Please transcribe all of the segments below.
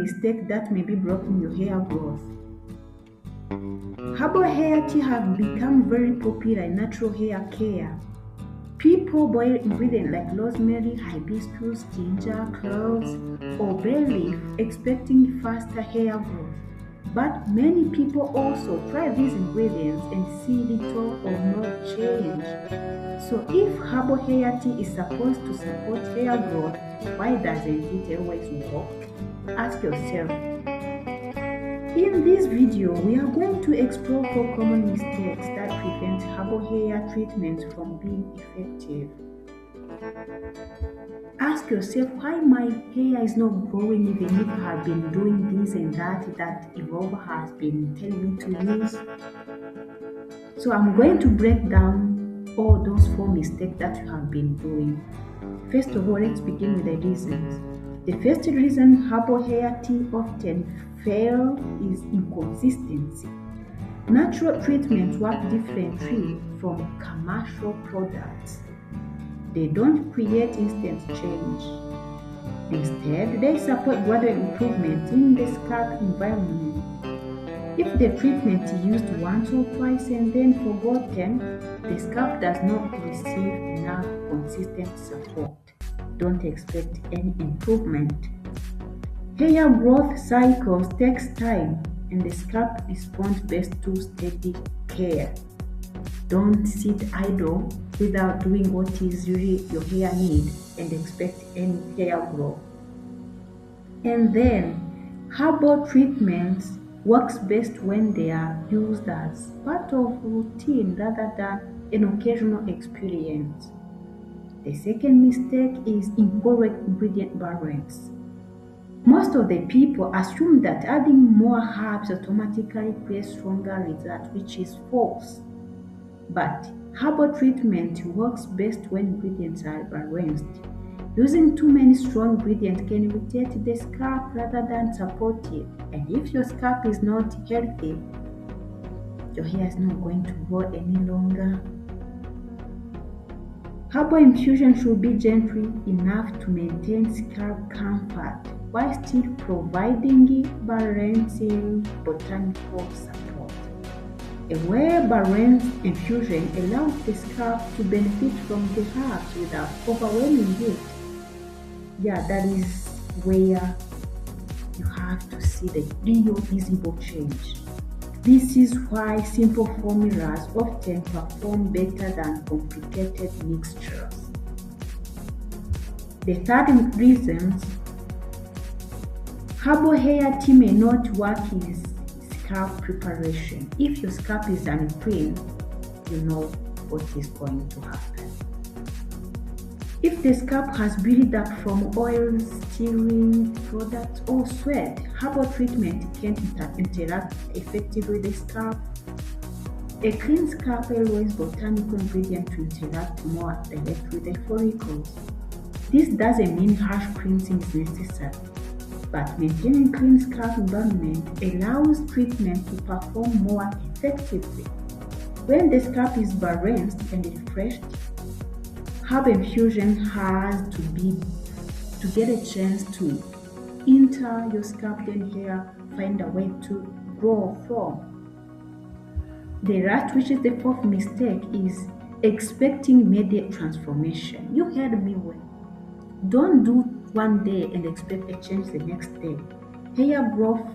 mistake that may be blocking your hair growth. Herbal hair tea have become very popular in natural hair care. People boil ingredients like rosemary, hibiscus, ginger, cloves, or bay leaf, expecting faster hair growth. But many people also try these ingredients and see little or no change. So if herbal hair tea is supposed to support hair growth, why doesn't it always work? Ask yourself. In this video, we are going to explore 4 common mistakes that prevent herbal hair treatments from being effective. Ask yourself why my hair is not growing even if I have been doing this and that Evolve has been telling me to use. So I'm going to break down all those 4 mistakes that you have been doing. First of all, let's begin with the reasons. The first reason herbal hair tea often fail is inconsistency. Natural treatments work differently from commercial products. They don't create instant change. Instead, they support gradual improvement in the scalp environment. If the treatment is used once or twice and then forgotten, the scalp does not receive enough consistent support. Don't expect any improvement. Hair growth cycles takes time and the scalp responds best to steady care. Don't sit idle without doing what is really your hair needs and expect any hair growth. And then, herbal treatments works best when they are used as part of routine rather than an occasional experience. The second mistake is incorrect ingredient balance. Most of the people assume that adding more herbs automatically creates stronger results, which is false. But herbal treatment works best when ingredients are balanced. Using too many strong ingredients can irritate the scalp rather than support it. And if your scalp is not healthy, your hair is not going to grow any longer. Herbal infusion should be gentle enough to maintain scalp comfort while still providing balancing botanical support. A well-balanced infusion allows the scalp to benefit from the herbs without overwhelming it. Yeah, that is where you have to see the real visible change. This is why simple formulas often perform better than complicated mixtures. The third reason herbal hair tea may not work is scalp preparation. If your scalp is unclean, you know what is going to happen. If the scalp has built up from oils, stealing products, or sweat, herbal treatment can't interact effectively with the scalp. A clean scalp allows botanical ingredients to interact more directly with the follicles. This doesn't mean harsh cleansing is necessary, but maintaining clean scalp environment allows treatment to perform more effectively. When the scalp is balanced and refreshed, herbal infusion has to get a chance to enter your scalp, then hair find a way to grow from. The last, which is the fourth mistake, is expecting immediate transformation. You heard me well. Don't do one day and expect a change the next day. Hair growth,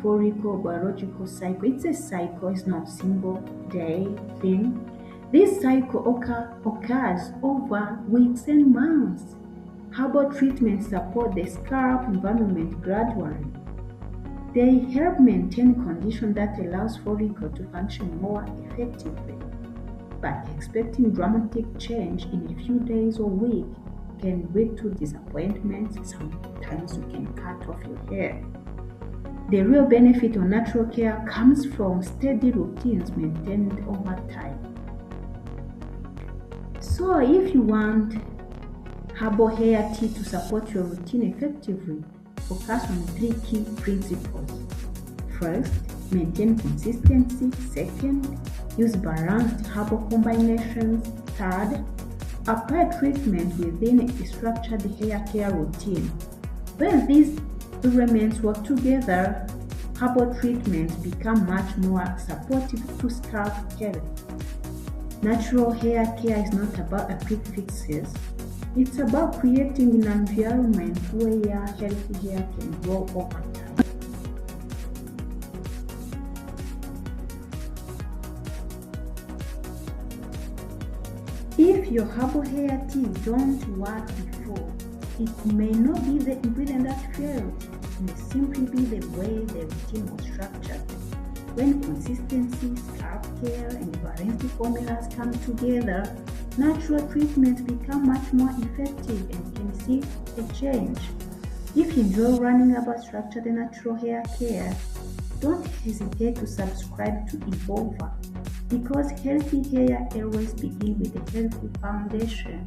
follicle, biological cycle, it's a cycle, it's not a single day thing. This cycle occurs over weeks and months. Herbal treatments support the scalp environment gradually. They help maintain condition that allows follicle to function more effectively. But expecting dramatic change in a few days or weeks can lead to disappointment. Sometimes you can cut off your hair. The real benefit of natural care comes from steady routines maintained over time. So if you want herbal hair tea to support your routine effectively, focus on 3 key principles. First, maintain consistency. Second, use balanced herbal combinations. Third, apply treatment within a structured hair care routine. When these elements work together, herbal treatments become much more supportive to scalp health. Natural hair care is not about a quick fixes. It's about creating an environment where healthy hair can grow over time. If your herbal hair tea don't work before, it may not be the ingredient that failed. It may simply be the way the routine was structured. When consistency, scalp care, and balanced formulas come together, natural treatments become much more effective and can see a change. If you enjoy learning about structured and natural hair care, don't hesitate to subscribe to Evolver because healthy hair always begins with a healthy foundation.